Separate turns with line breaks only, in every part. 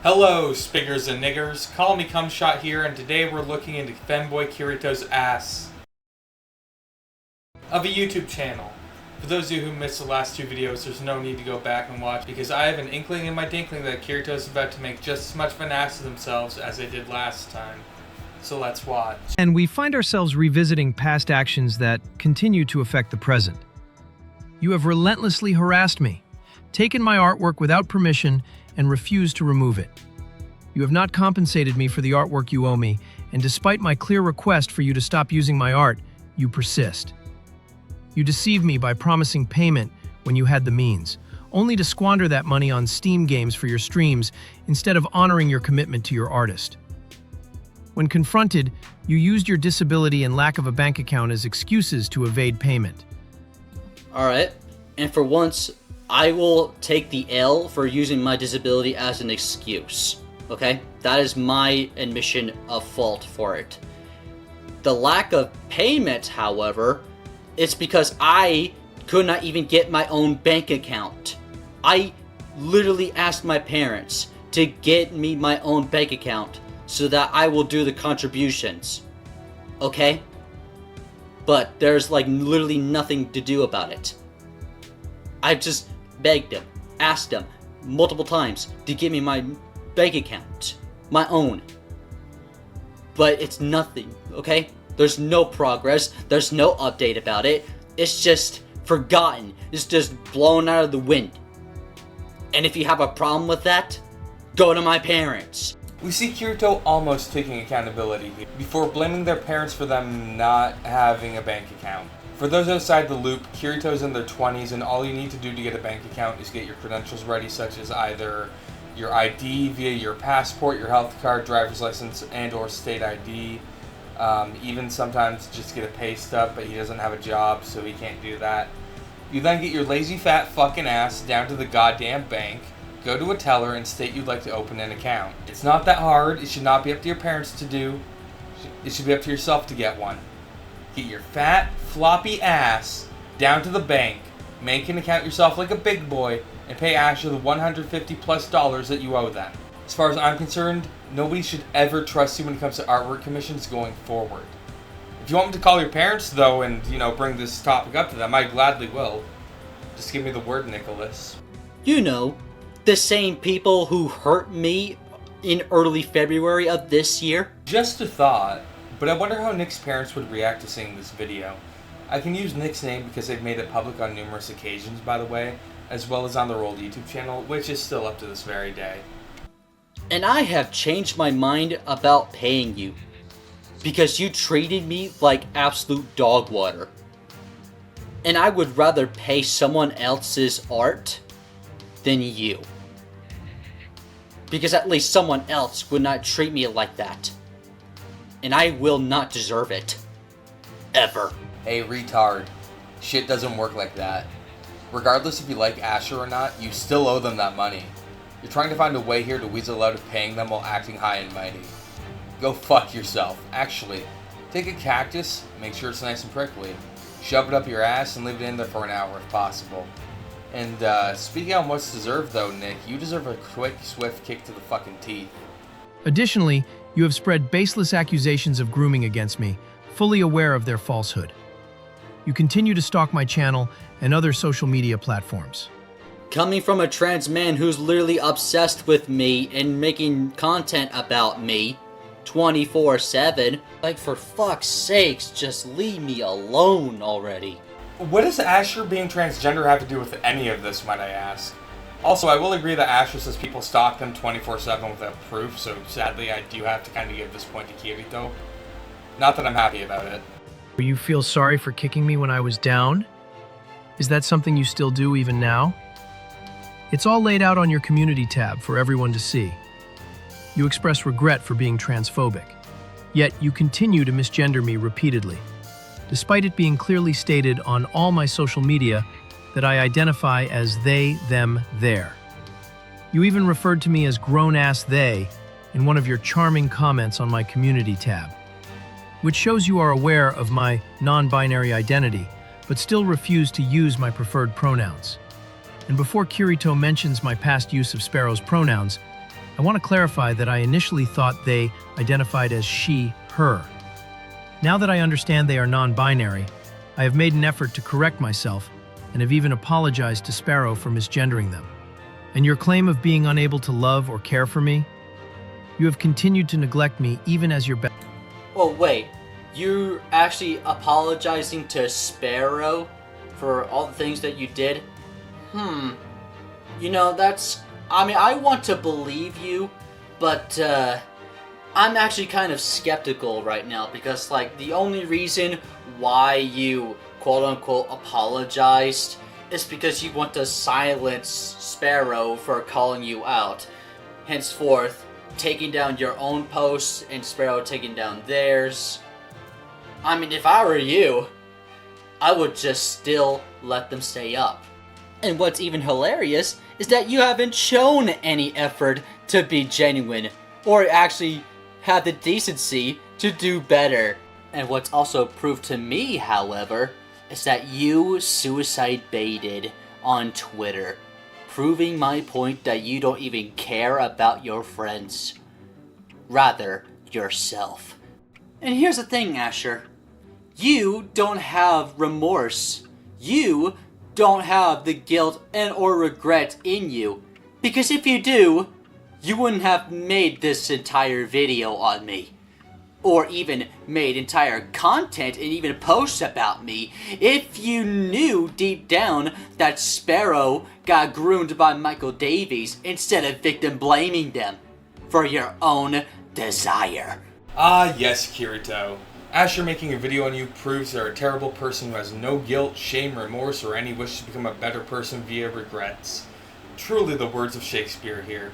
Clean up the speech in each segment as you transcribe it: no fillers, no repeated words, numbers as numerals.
Hello, spiggers and niggers. Call me Cumshot here, and today we're looking into Femboy Kirito's ass of a YouTube channel. For those of you who missed the last two videos, there's no need to go back and watch because I have an inkling in my dinkling that Kirito's about to make just as much of an ass of themselves as they did last time. So let's watch.
And we find ourselves revisiting past actions that continue to affect the present. You have relentlessly harassed me, taken my artwork without permission, and refused to remove it. You have not compensated me for the artwork you owe me, and despite my clear request for you to stop using my art, you persist. You deceive me by promising payment when you had the means, only to squander that money on Steam games for your streams instead of honoring your commitment to your artist. When confronted, you used your disability and lack of a bank account as excuses to evade payment.
Alright, and for once, I will take the L for using my disability as an excuse. Okay? That is my admission of fault for it. The lack of payment, however, it's because I could not even get my own bank account. I literally asked my parents to get me my own bank account so that I will do the contributions. Okay? But there's like literally nothing to do about it. I just begged them, asked them multiple times to give me my bank account, my own. But it's nothing, okay? There's no progress, there's no update about it. It's just forgotten, it's just blown out of the wind. And if you have a problem with that, go to my parents.
We see Kirito almost taking accountability before blaming their parents for them not having a bank account. For those outside the loop, Kirito's in their 20s and all you need to do to get a bank account is get your credentials ready, such as either your ID via your passport, your health card, driver's license, and or state ID. Even sometimes just get a pay stub, but he doesn't have a job, so he can't do that. You then get your lazy fat fucking ass down to the goddamn bank, go to a teller, and state you'd like to open an account. It's not that hard, it should not be up to your parents to do. It should be up to yourself to get one. Get your fat, floppy ass down to the bank, make an account yourself like a big boy, and pay Asher the $150+ that you owe them. As far as I'm concerned, nobody should ever trust you when it comes to artwork commissions going forward. If you want me to call your parents, though, and, bring this topic up to them, I gladly will. Just give me the word, Nicholas.
You know, the same people who hurt me in early February of this year.
Just a thought, but I wonder how Nick's parents would react to seeing this video. I can use Nick's name because they've made it public on numerous occasions, by the way, as well as on their old YouTube channel, which is still up to this very day.
And I have changed my mind about paying you, because you treated me like absolute dog water. And I would rather pay someone else's art than you. Because at least someone else would not treat me like that. And I will not deserve it. Ever.
Hey, retard. Shit doesn't work like that. Regardless if you like Asher or not, you still owe them that money. You're trying to find a way here to weasel out of paying them while acting high and mighty. Go fuck yourself. Actually, take a cactus, make sure it's nice and prickly, shove it up your ass, and leave it in there for an hour if possible. And speaking on what's deserved though, Nick, you deserve a quick, swift kick to the fucking teeth.
Additionally, you have spread baseless accusations of grooming against me, fully aware of their falsehood. You continue to stalk my channel and other social media platforms.
Coming from a trans man who's literally obsessed with me and making content about me 24/7, like, for fuck's sakes, just leave me alone already.
What does Asher being transgender have to do with any of this, might I ask? Also, I will agree that Asher says people stalk him 24/7 without proof, so sadly I do have to kind of give this point to Kirito. Not that I'm happy about it.
You feel sorry for kicking me when I was down? Is that something you still do even now? It's all laid out on your community tab for everyone to see. You express regret for being transphobic, yet you continue to misgender me repeatedly, despite it being clearly stated on all my social media that I identify as they, them, their. You even referred to me as grown-ass they in one of your charming comments on my community tab, which shows you are aware of my non-binary identity, but still refuse to use my preferred pronouns. And before Kirito mentions my past use of Sparrow's pronouns, I want to clarify that I initially thought they identified as she, her. Now that I understand they are non-binary, I have made an effort to correct myself and have even apologized to Sparrow for misgendering them. And your claim of being unable to love or care for me? You have continued to neglect me even as your
Oh, wait. You're actually apologizing to Sparrow for all the things that you did? You know, I want to believe you, but, I'm actually kind of skeptical right now because, like, the only reason why you quote-unquote apologized is because you want to silence Sparrow for calling you out. Henceforth, taking down your own posts and Sparrow taking down theirs. I mean, if I were you, I would just still let them stay up. And what's even hilarious is that you haven't shown any effort to be genuine or actually have the decency to do better. And what's also proved to me, however, is that you suicide baited on Twitter, proving my point that you don't even care about your friends, rather yourself. And here's the thing, Asher. You don't have remorse. You don't have the guilt and or regret in you. Because if you do, you wouldn't have made this entire video on me. Or even made entire content and even posts about me if you knew deep down that Sparrow got groomed by Michael Davies instead of victim blaming them for your own desire.
Ah, yes, Kirito. Asher making a video on you proves you're a terrible person who has no guilt, shame, remorse, or any wish to become a better person via regrets. Truly the words of Shakespeare here.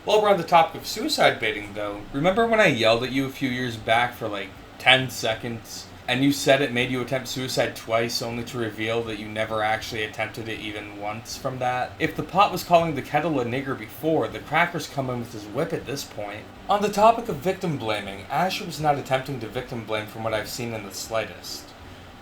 While we're on the topic of suicide baiting, though, remember when I yelled at you a few years back for like 10 seconds, and you said it made you attempt suicide twice, only to reveal that you never actually attempted it even once from that? If the pot was calling the kettle a nigger before, the cracker's come in with his whip at this point. On the topic of victim blaming, Asher was not attempting to victim blame from what I've seen in the slightest.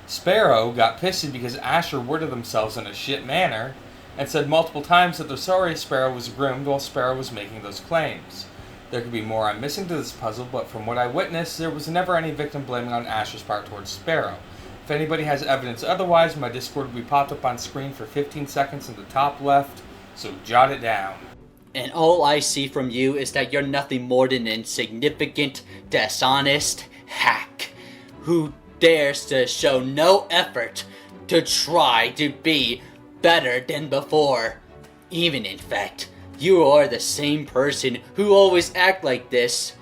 Sparrow got pissed because Asher worded themselves in a shit manner, and said multiple times that they're sorry Sparrow was groomed while Sparrow was making those claims. There could be more I'm missing to this puzzle, but from what I witnessed, there was never any victim blaming on Asher's part towards Sparrow. If anybody has evidence otherwise, my Discord will be popped up on screen for 15 seconds in the top left, so jot it down.
And all I see from you is that you're nothing more than an insignificant, dishonest hack who dares to show no effort to try to be better than before. Even in fact, you are the same person who always act like this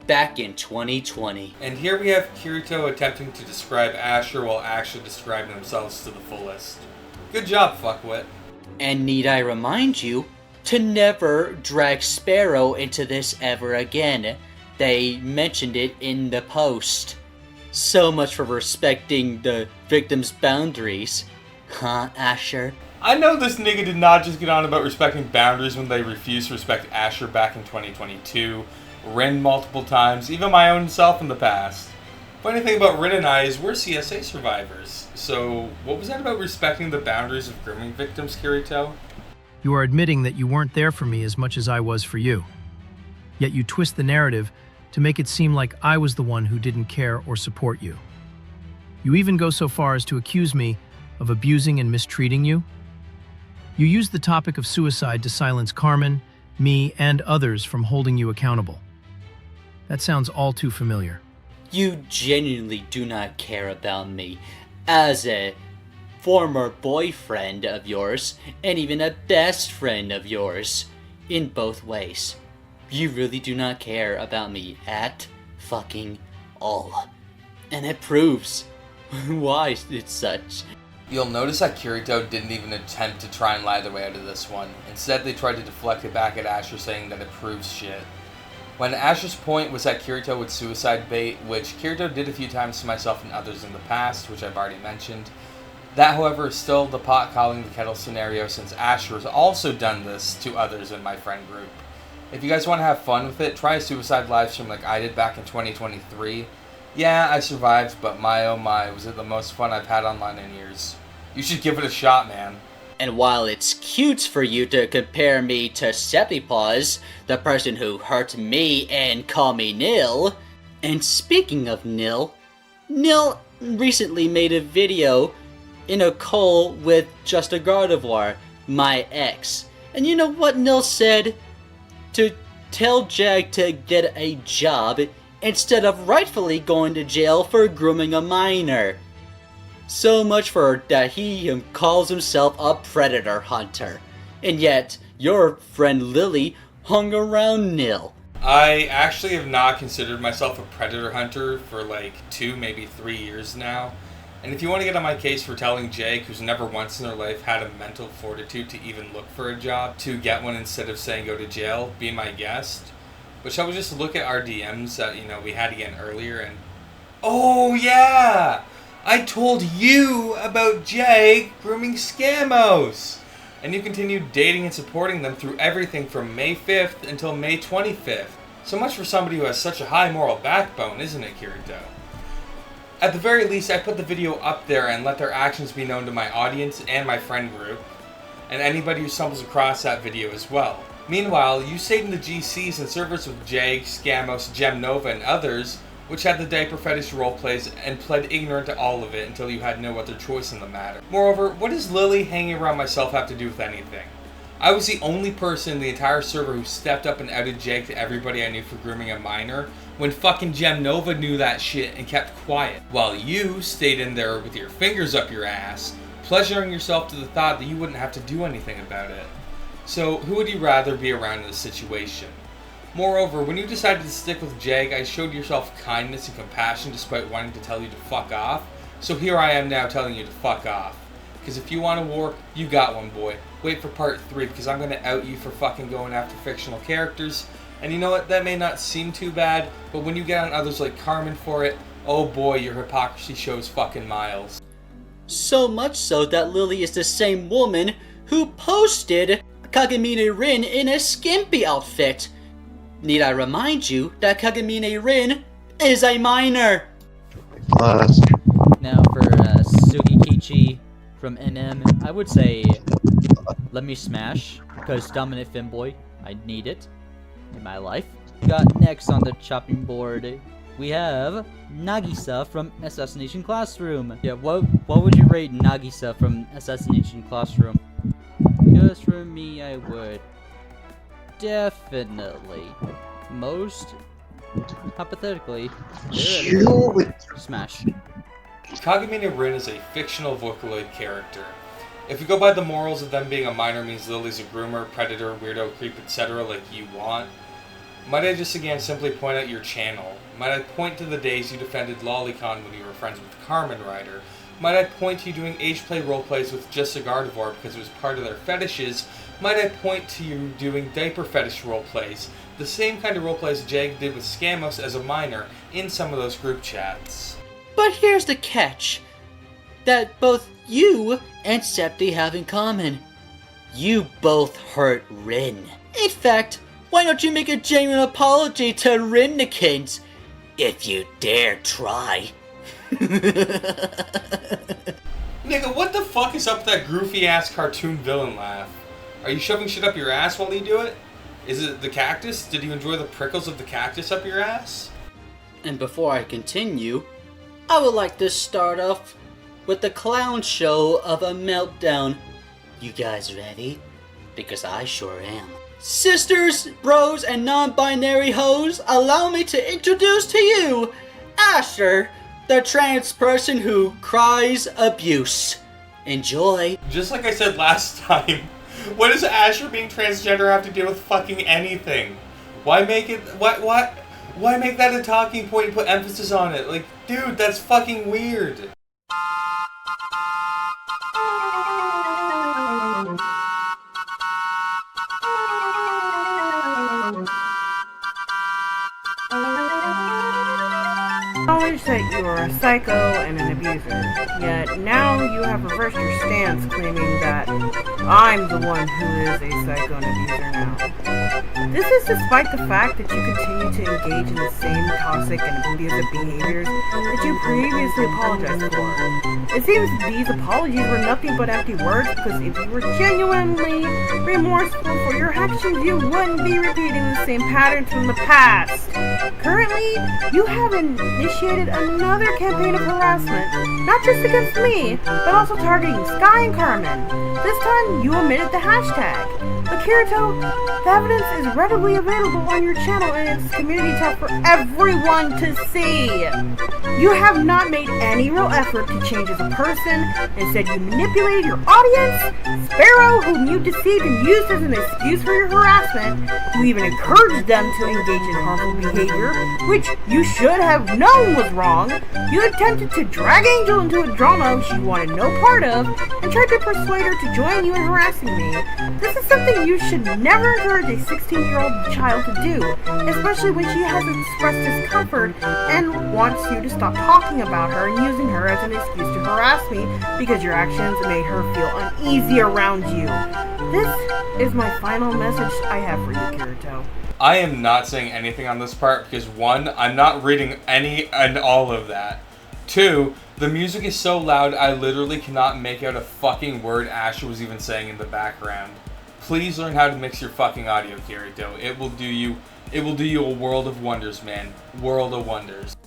back in 2020.
And here we have Kirito attempting to describe Asher while actually describing themselves to the fullest. Good job, fuckwit.
And need I remind you to never drag Sparrow into this ever again. They mentioned it in the post. So much for respecting the victim's boundaries. Huh, Asher?
I know this nigga did not just get on about respecting boundaries when they refused to respect Asher back in 2022, Rin multiple times, even my own self in the past. Funny thing about Rin and I is we're CSA survivors. So, what was that about respecting the boundaries of grooming victims, Kirito?
You are admitting that you weren't there for me as much as I was for you. Yet you twist the narrative to make it seem like I was the one who didn't care or support you. You even go so far as to accuse me of abusing and mistreating you. You use the topic of suicide to silence Carmen, me, and others from holding you accountable. That sounds all too familiar.
You genuinely do not care about me as a former boyfriend of yours and even a best friend of yours in both ways. You really do not care about me at fucking all. And it proves why it's such.
You'll notice that Kirito didn't even attempt to try and lie their way out of this one. Instead, they tried to deflect it back at Asher, saying that it proves shit. When Asher's point was that Kirito would suicide bait, which Kirito did a few times to myself and others in the past, which I've already mentioned. That, however, is still the pot calling the kettle scenario, since Asher has also done this to others in my friend group. If you guys want to have fun with it, try a suicide livestream like I did back in 2023. Yeah, I survived, but my oh my, was it the most fun I've had online in years. You should give it a shot, man.
And while it's cute for you to compare me to Septipaws, the person who hurt me and call me Nil, and speaking of Nil recently made a video in a call with Just a Gardevoir, my ex. And you know what Nil said? To tell Jag to get a job instead of rightfully going to jail for grooming a minor. So much for that he calls himself a predator hunter. And yet, your friend Lily hung around Nil.
I actually have not considered myself a predator hunter for like 2, maybe 3 years now. And if you want to get on my case for telling Jake, who's never once in their life had a mental fortitude to even look for a job, to get one instead of saying go to jail, be my guest. But shall we just look at our DMs that, we had again earlier and... Oh yeah! I told you about Jake grooming Scamos! And you continued dating and supporting them through everything from May 5th until May 25th. So much for somebody who has such a high moral backbone, isn't it, Kirito? At the very least, I put the video up there and let their actions be known to my audience and my friend group, and anybody who stumbles across that video as well. Meanwhile, you stayed in the GCs and servers with Jag, Scamos, Gem Nova, and others, which had the diaper fetish roleplays and pled ignorant to all of it until you had no other choice in the matter. Moreover, what does Lily hanging around myself have to do with anything? I was the only person in the entire server who stepped up and outed Jag to everybody I knew for grooming a minor, when fucking Gem Nova knew that shit and kept quiet, while you stayed in there with your fingers up your ass, pleasuring yourself to the thought that you wouldn't have to do anything about it. So, who would you rather be around in this situation? Moreover, when you decided to stick with Jag, I showed yourself kindness and compassion despite wanting to tell you to fuck off. So here I am now telling you to fuck off. Because if you want a war, you got one, boy. Wait for part 3, because I'm going to out you for fucking going after fictional characters. And you know what, that may not seem too bad, but when you get on others like Carmen for it, oh boy, your hypocrisy shows fucking miles.
So much so that Lily is the same woman who posted Kagamine Rin in a skimpy outfit. Need I remind you that Kagamine Rin is a minor?
Now for Sugikichi from NM, I would say let me smash, because Dominant Femboy, I need it in my life. Got next on the chopping board, we have Nagisa from Assassination Classroom. Yeah, what would you rate Nagisa from Assassination Classroom? Just for me, I would definitely, most hypothetically, smash.
Kagamine Rin is a fictional Vocaloid character. If you go by the morals of them being a minor means Lily's a groomer, predator, weirdo, creep, etc. like you want, might I just again simply point out your channel? Might I point to the days you defended Lolicon when you were friends with Carmen Rider? Might I point to you doing age play roleplays with Just a Gardevoir because it was part of their fetishes? Might I point to you doing diaper fetish roleplays, the same kind of roleplays Jag did with Scamos as a minor in some of those group chats?
But here's the catch that both you and Septi have in common. You both hurt Rin. In fact, why don't you make a genuine apology to Rinnikins if you dare try?
Nigga, what the fuck is up with that goofy ass cartoon villain laugh? Are you shoving shit up your ass while you do it? Is it the cactus? Did you enjoy the prickles of the cactus up your ass?
And before I continue, I would like to start off with the clown show of a meltdown. You guys ready? Because I sure am. Sisters, bros, and non-binary hoes, allow me to introduce to you Asher, the trans person who cries abuse. Enjoy.
Just like I said last time, what does Asher being transgender have to do with fucking anything? Why make it, why make that a talking point and put emphasis on it? Like, dude, that's fucking weird.
Acknowledge that you are a psycho and an abuser, yet now you have reversed your stance claiming that I'm the one who is a psycho and abuser now. This is despite the fact that you continue to engage in the same toxic and abusive behaviors that you previously apologized for. It seems these apologies were nothing but empty words, because if you were genuinely remorseful for your actions, you wouldn't be repeating the same patterns from the past. Currently, you have initiated another campaign of harassment, not just against me, but also targeting Sky and Carmen. This time, you omitted the hashtag. But Kirito, the evidence is readily available on your channel and its community tab for everyone to see. You have not made any real effort to change as a person. Instead, you manipulated your audience, Sparrow, whom you deceived and used as an excuse for your harassment. You even encouraged them to engage in harmful behavior, which you should have known was wrong. You attempted to drag Angel into a drama she wanted no part of, and tried to persuade her to join you in harassing me. This is something you should never encourage a 16-year-old child to do, especially when she has expressed discomfort and wants you to stop talking about her and using her as an excuse to harass me because your actions made her feel uneasy around you. This is my final message I have for you, Kirito.
I am not saying anything on this part because 1, I'm not reading any and all of that. 2, the music is so loud I literally cannot make out a fucking word Asher was even saying in the background. Please learn how to mix your fucking audio, Kirito. It will do you a world of wonders, man. World of wonders.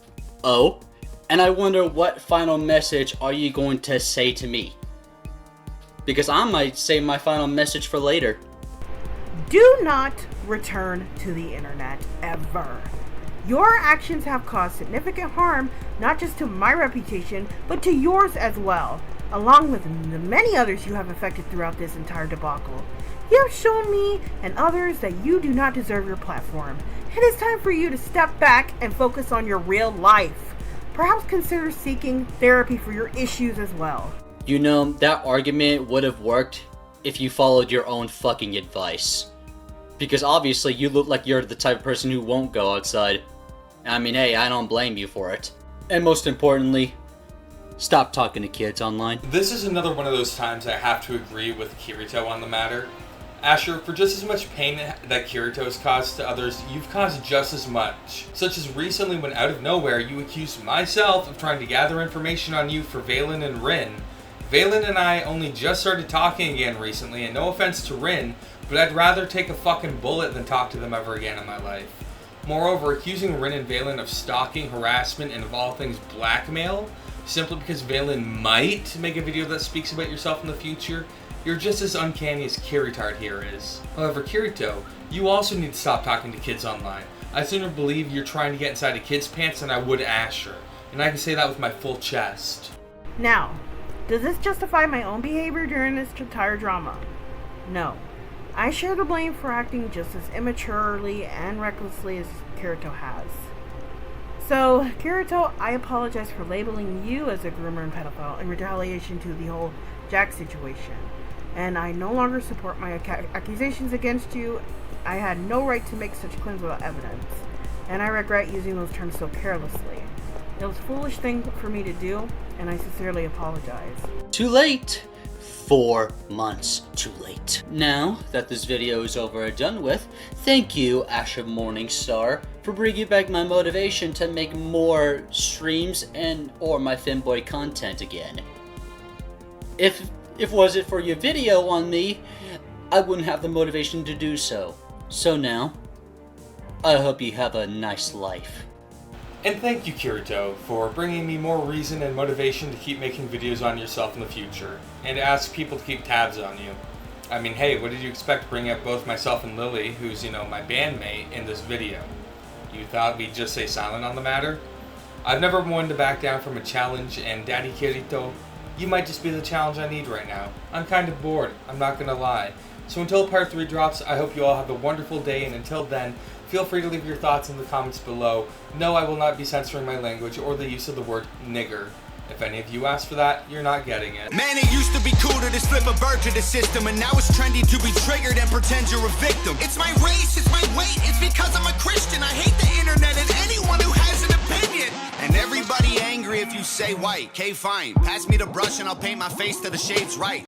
Oh, and I wonder what final message are you going to say to me? Because I might save my final message for later.
Do not return to the internet ever. Your actions have caused significant harm, not just to my reputation, but to yours as well, along with the many others you have affected throughout this entire debacle. You have shown me and others that you do not deserve your platform. It is time for you to step back and focus on your real life. Perhaps consider seeking therapy for your issues as well.
You know, that argument would have worked if you followed your own fucking advice. Because obviously you look like you're the type of person who won't go outside. I mean, hey, I don't blame you for it. And most importantly, stop talking to kids online.
This is another one of those times I have to agree with Kirito on the matter. Asher, for just as much pain that Kirito has caused to others, you've caused just as much. Such as recently when out of nowhere you accused myself of trying to gather information on you for Vaylin and Rin. Vaylin and I only just started talking again recently, and no offense to Rin, but I'd rather take a fucking bullet than talk to them ever again in my life. Moreover, accusing Rin and Vaylin of stalking, harassment, and of all things blackmail, simply because Vaylin might make a video that speaks about yourself in the future, you're just as uncanny as Kiritard here is. However, Kirito, you also need to stop talking to kids online. I sooner believe you're trying to get inside a kid's pants than I would Asher, and I can say that with my full chest.
Now, does this justify my own behavior during this entire drama? No. I share the blame for acting just as immaturely and recklessly as Kirito has. So, Kirito, I apologize for labeling you as a groomer and pedophile in retaliation to the whole Jack situation. And I no longer support my accusations against you. I had no right to make such claims without evidence. And I regret using those terms so carelessly. It was a foolish thing for me to do, and I sincerely apologize.
Too late. 4 months too late. Now that this video is over and done with, thank you, Asher Morningstar, for bringing back my motivation to make more streams and or my Finboy content again. If was it for your video on me, I wouldn't have the motivation to do so. So now, I hope you have a nice life.
And thank you, Kirito, for bringing me more reason and motivation to keep making videos on yourself in the future, and to ask people to keep tabs on you. I mean, hey, what did you expect bringing up both myself and Lily, who's, my bandmate, in this video? You thought we'd just stay silent on the matter? I've never been one to back down from a challenge, and Daddy Kirito, you might just be the challenge I need right now. I'm kind of bored, I'm not gonna lie. So until part 3 drops, I hope you all have a wonderful day, and until then, feel free to leave your thoughts in the comments below. No, I will not be censoring my language or the use of the word nigger. If any of you ask for that, you're not getting it.
Man, it used to be cooler to slip a bird to the system, and now it's trendy to be triggered and pretend you're a victim. It's my race, it's my weight, it's because I'm a Christian. I hate the internet and anyone who has an opinion. And everybody angry if you say white. Okay, fine. Pass me the brush and I'll paint my face to the shades right.